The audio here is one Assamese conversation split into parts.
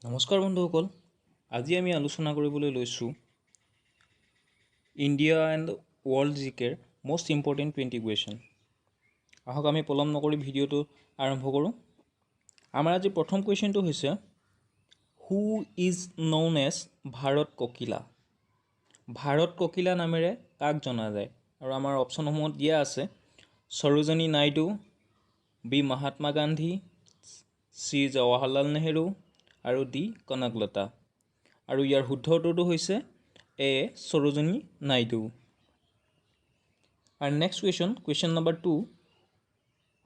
নমস্কাৰ বন্ধুসকল, আজি আমি আলোচনা কৰিবলৈ লৈছোঁ ইণ্ডিয়া এণ্ড ৱৰ্ল্ড জিকেৰ মষ্ট ইম্পৰ্টেণ্ট 20 কুৱেশ্যন। আহক আমি পলম নকৰি ভিডিঅ'টো আৰম্ভ কৰোঁ। আমাৰ আজি প্ৰথম কুৱেশ্যনটো হৈছে who is known as Bharat Kokila. Bharat Kokila নামেৰে কাক জনা যায়? আৰু আমাৰ অপশ্যনসমূহত দিয়া আছে সৰোজিনী নাইডু, বি মহাত্মা গান্ধী, চি জৱাহৰলাল নেহেৰু আৰু ডি কনকলতা। আৰু ইয়াৰ শুদ্ধ উত্তৰটো হৈছে এ সৰোজিনী নাইডু। আৰু next question number 2,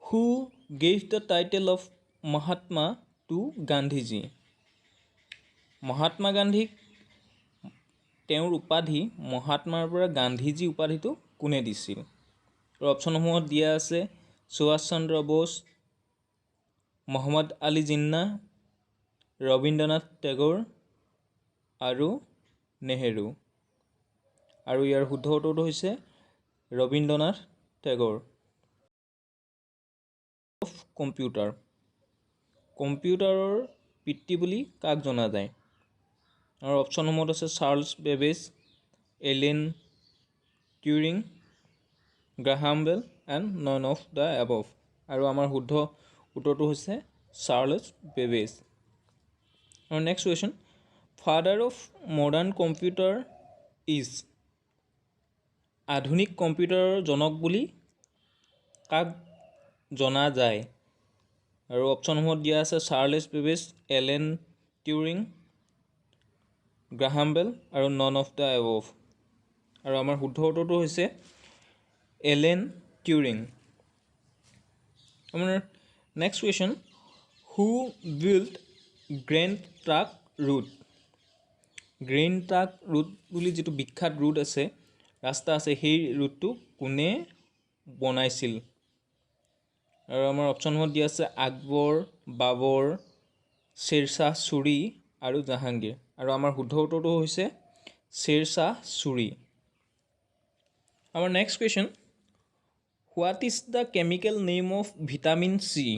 who gave the title of Mahatma to Gandhiji. Mahatma গান্ধীক তেওঁৰ উপাধি মহাত্মাৰ পৰা গান্ধীজী উপাধিটো কোনে দিছিল? আৰু অপশ্যনসমূহত দিয়া আছে সুভাষ চন্দ্ৰ বোস, মহম্মদ আলী জিন্না, ৰবীন্দ্ৰনাথ টেগোৰ আৰু নেহেৰু। আৰু ইয়াৰ শুদ্ধ উত্তৰটো হৈছে ৰবীন্দ্ৰনাথ টেগোৰ। Of computer. কম্পিউটাৰৰ পিতৃ বুলি কাক জনা যায়? আৰু অপশ্যনসমূহত আছে Charles Babbage, Alan Turing, Graham Bell and none of the above. আৰু আমাৰ শুদ্ধ উত্তৰটো হৈছে চাৰ্লছ বেবেজ। আৰু next question, father of modern computer is. আধুনিক কম্পিউটাৰৰ জনক বুলি কাক জনা যায়? আৰু অপশ্যনসমূহত দিয়া আছে Charles Babbage, Alan Turing, Graham বেল আৰু নন অফ দ্য এবভ। আৰু আমাৰ শুদ্ধ উত্তৰটো হৈছে এলেন টিউৰিং। আমাৰ নেক্সট কুৱেশ্যন, হু build grand trunk road. Grand trunk road বুলি যিটো বিখ্যাত ৰোড আছে, ৰাস্তা আছে, সেই ৰোডটো কোনে বনাইছিল? আৰু আমাৰ অপশ্যনসমূহত দিয়া আছে আকবৰ, বাবৰ, শ্বেৰশ্বাহ ছুৰী আৰু জাহাংগীৰ। আৰু আমাৰ শুদ্ধ উত্তৰটো হৈছে শ্বেৰশ্বাহ ছুৰী। আমাৰ next question, what is the chemical name of vitamin C.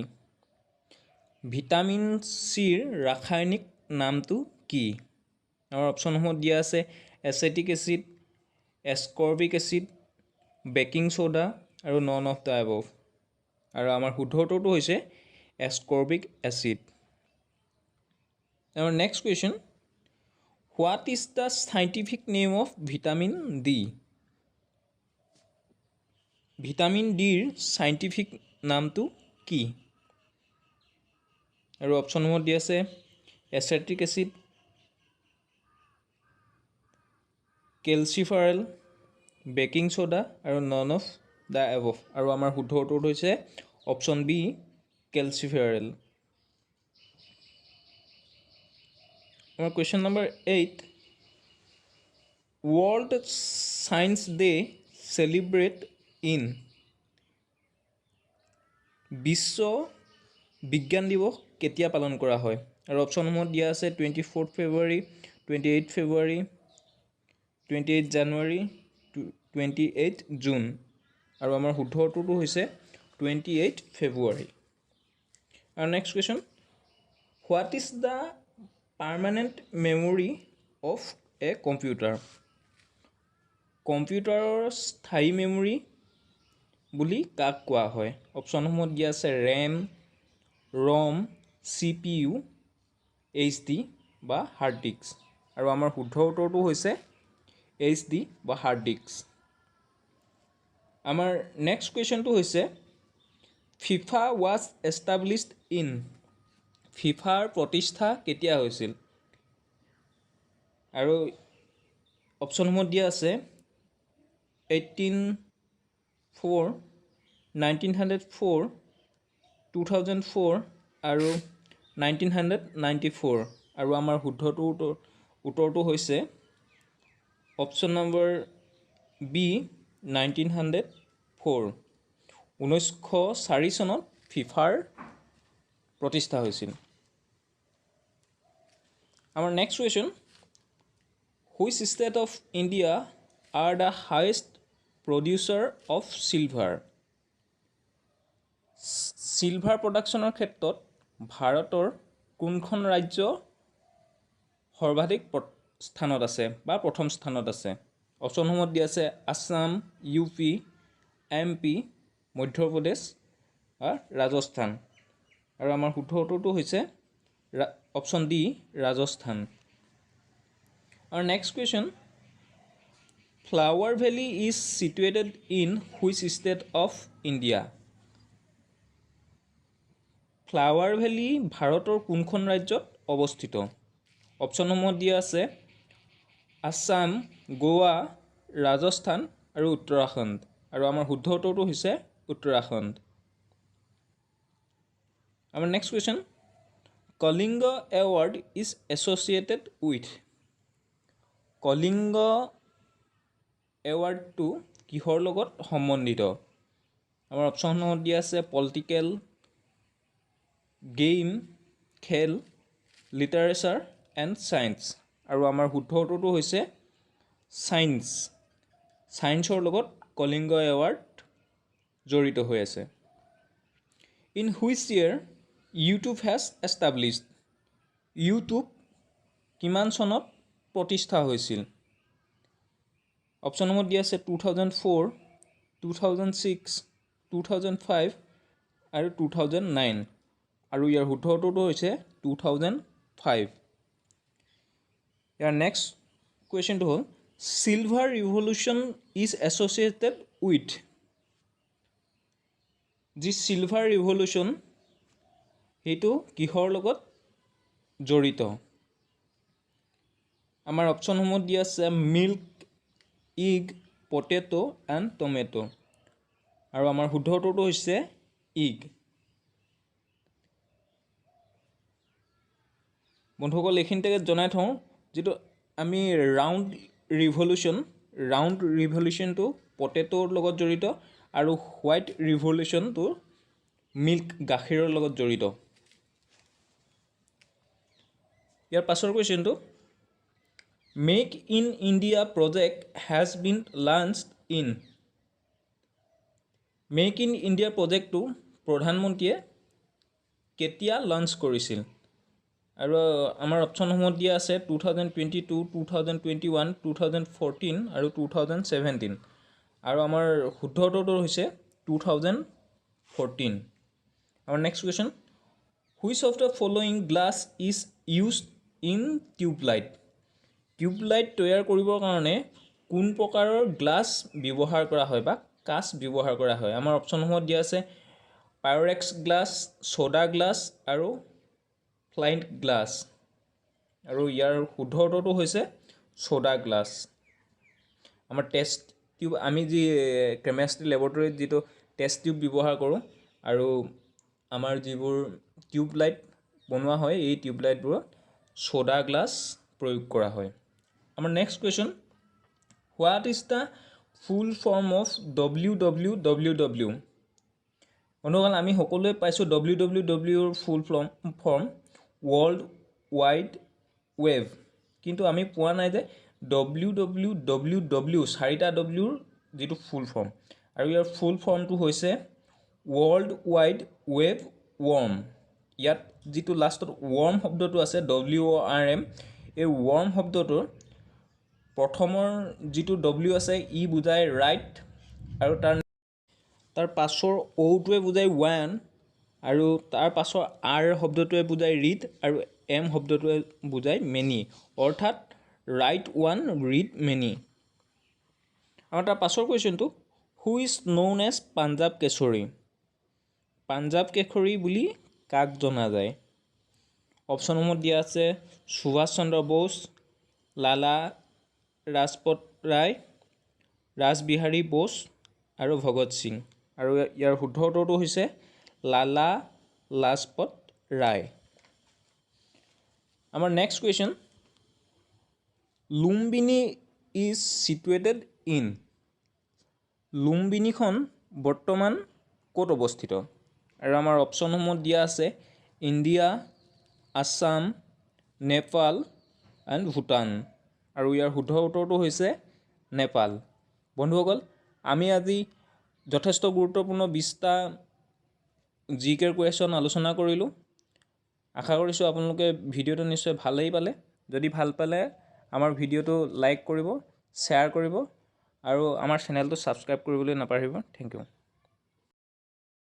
Vitamin চিৰ ৰাসায়নিক নামটো কি? আমাৰ অপশ্যনসমূহত দিয়া আছে acetic acid, ascorbic acid, baking soda আৰু নন অফ দ্য এবভ। আৰু আমাৰ শুদ্ধ উত্তৰটো হৈছে এস্কৰ্বিক এচিড। আমাৰ next question, what is the scientific name of vitamin D. Vitamin ডিৰ চাইণ্টিফিক নামটো কি? আৰু অপশ্যনসমূহত দিয়া আছে এচেটিক এচিড, কেলচিফাৰেল, বেকিং ছ'ডা আৰু নন অফ দ্য এবভ। আৰু আমাৰ শুদ্ধ উত্তৰটো হৈছে অপশ্যন বি কেলচিফাৰেল। আমাৰ question number 8, world science day celebrate in. বিশ্ব বিজ্ঞান দিৱস কেতিয়া পালন কৰা হয়? আৰু অপশ্যনসমূহত দিয়া আছে 24 ফেব্ৰুৱাৰী, 28 ফেব্ৰুৱাৰী, 28 জানুৱাৰী, 28 জুন। আৰু আমাৰ শুদ্ধ উত্তৰটো হৈছে 28 ফেব্ৰুৱাৰী। আৰু next question, what is the permanent memory of A computer. কম্পিউটাৰৰ স্থায়ী মেমৰি বুলি কাক কোৱা হয়? অপশ্যনসমূহত দিয়া আছে ৰেম, ৰম, CPU, HD বা হাৰ্ড ডিস্ক। আৰু আমাৰ শুদ্ধ উত্তৰটো হৈছে HD বা হাৰ্ড ডিস্ক। আমাৰ নেক্সট কুৱেশ্যনটো হৈছে ফিফা ৱাজ এষ্টাব্লিছড ইন। ফিফাৰ প্ৰতিষ্ঠা কেতিয়া হৈছিল? আৰু অপশ্যনসমূহত দিয়া আছে 1904, 2004 আৰু 1994। আৰু আমাৰ শুদ্ধ উত্তৰটো হৈছে অপশ্যন নম্বৰ বি 1904। 1904 চনত ফিফাৰ প্ৰতিষ্ঠা হৈছিল। আমাৰ next question, which state of India are the highest producer of silver. Silver প্ৰডাকশ্যনৰ ক্ষেত্ৰত ভাৰতৰ কোনখন ৰাজ্য সৰ্বাধিক স্থানত আছে বা প্ৰথম স্থানত আছে? অপশ্যনসমূহত দিয়া আছে Assam, U P, M P, Madhya Pradesh আৰু ৰাজস্থান। আৰু আমাৰ শুদ্ধ উত্তৰটো হৈছে অপশ্যন ডি, ৰাজস্থান। আৰু next question, flower valley is situated in which state of India? Flower valley ভাৰতৰ কোনখন ৰাজ্যত অৱস্থিত? অপশ্যনসমূহত দিয়া আছে আছাম, গোৱা, ৰাজস্থান আৰু উত্তৰাখণ্ড। আৰু আমাৰ শুদ্ধ উত্তৰটো হৈছে উত্তৰাখণ্ড। আমাৰ next question, Kalinga award is associated with? Kalinga এৱাৰ্ডটো কিহৰ লগত সম্বন্ধিত? আমাৰ অপশ্যনসমূহত দিয়া আছে পলিটিকেল, গেম, খেল, লিটাৰেচাৰ এণ্ড ছায়েন্স। আৰু আমাৰ শুদ্ধ উত্তৰটো হৈছে ছায়েন্স। ছায়েন্সৰ লগত কলিংগ এৱাৰ্ড জড়িত হৈ আছে। In which year YouTube has established? YouTube কিমান চনত প্ৰতিষ্ঠা হৈছিল? অপশ্যনসমূহত দিয়া আছে 2004, 2006, 2005 আৰু 2009। আৰু ইয়াৰ শুদ্ধ উত্তৰটো হৈছে 2005। ইয়াৰ নেক্সট কুৱেশ্যনটো হ'ল silver revolution is associated with? যি চিলভাৰ ৰিভলিউশ্যন সেইটো কিহৰ লগত জড়িত? আমাৰ অপশ্যনসমূহত দিয়া আছে মিল্ক, ইগ, পটেটো এণ্ড টমেটো। আৰু আমাৰ শুদ্ধ উত্তৰটো হৈছে ইগ। বন্ধুসকল, এইখিনিতে জনাই থওঁ যিটো আমি ৰাউণ্ড ৰিভলিউশ্যনটো পটেটোৰ লগত জড়িত আৰু হোৱাইট ৰিভলিউশ্যনটো মিল্ক, গাখীৰৰ লগত জড়িত। ইয়াৰ পাছৰ কুৱেশ্যনটো, make in India project has been launched in? Make in India প্ৰজেক্টটো প্ৰধানমন্ত্ৰীয়ে কেতিয়া লঞ্চ কৰিছিল? আৰু আমাৰ অপশ্যনসমূহত দিয়া আছে 2022, 2021, 2014 আৰু 2017। আৰু আমাৰ শুদ্ধ উত্তৰটো হৈছে 2014। আমাৰ next question, which of the following glass is used in tubelight? Tubelight তৈয়াৰ কৰিবৰ কাৰণে কোন প্ৰকাৰৰ গ্লাছ ব্যৱহাৰ কৰা হয় বা কাঁচ ব্যৱহাৰ কৰা হয়? আমাৰ অপশ্যনসমূহত দিয়া আছে পাইৰেক্স গ্লাছ, ছ'ডা গ্লাছ আৰু ফ্লাইণ্ট গ্লাছ। আৰু ইয়াৰ শুদ্ধ উত্তৰটো হৈছে ছ'ডা গ্লাছ। আমাৰ টেষ্ট টিউব, আমি যি কেমেষ্ট্ৰি লেবৰেটৰীত যিটো টেষ্ট টিউব ব্যৱহাৰ কৰোঁ আৰু আমাৰ যিবোৰ টিউবলাইট বনোৱা হয় এই টিউবলাইটবোৰত ছ'ডা গ্লাছ প্ৰয়োগ কৰা হয়। আমাৰ next question, what is the full form of www? বন্ধুসকল, আমি সকলোৱে পাইছোঁ wwwৰ full form world wide web, কিন্তু আমি পোৱা নাই যে www, 4টা ডব্লিউৰ যিটো ফুল ফৰ্ম। আৰু ইয়াৰ ফুল ফৰ্মটো হৈছে ৱৰ্ল্ড ৱাইড ৱেব ৱৰ্ম। ইয়াত যিটো লাষ্টত ৱৰ্ম শব্দটো আছে WORM, এই ৱৰ্ম শব্দটোৰ প্ৰথমৰ যিটো W আছে ই বুজায় ৰাইট, আৰু তাৰ পাছৰ অ'টোৱে বুজায় ওৱান, আৰু তাৰ পাছৰ আৰ শব্দটোৱে বুজায় ৰিড, আৰু এম শব্দটোৱে বুজায় মেনি, অৰ্থাৎ ৰাইট ওৱান, ৰিড মেনি। আৰু তাৰ পাছৰ কুৱেশ্যনটো, who is known as Punjab Kesari? Punjab Kesari বুলি কাক জনা যায়? অপশ্যনসমূহত দিয়া আছে সুভাষ চন্দ্ৰ বোস, লালা লাজপত ৰায়, ৰাজবিহাৰী বোস আৰু ভগত সিং। আৰু ইয়াৰ শুদ্ধ উত্তৰটো হৈছে লালা লাজপত ৰায়। আমাৰ next question, Lumbini is situated in? লুম্বিনীখন বৰ্তমান ক'ত অৱস্থিত? আৰু আমাৰ অপশ্যনসমূহত দিয়া আছে ইণ্ডিয়া, আছাম, নেপাল এণ্ড ভূটান। আৰু ইয়াৰ শুদ্ধ উত্তৰটো হৈছে নেপাল। বন্ধুসকল, আমি আজি যথেষ্ট গুৰুত্বপূৰ্ণ 20টা জিকেৰ কুৱেশ্যন আলোচনা কৰিলোঁ। আশা কৰিছোঁ আপোনালোকে ভিডিঅ'টো নিশ্চয় ভালেই পালে। যদি ভাল পালে আমাৰ ভিডিঅ'টো লাইক কৰিব, শ্বেয়াৰ কৰিব আৰু আমাৰ চেনেলটো ছাবস্ক্ৰাইব কৰিবলৈ নাপাহৰিব। Thank U.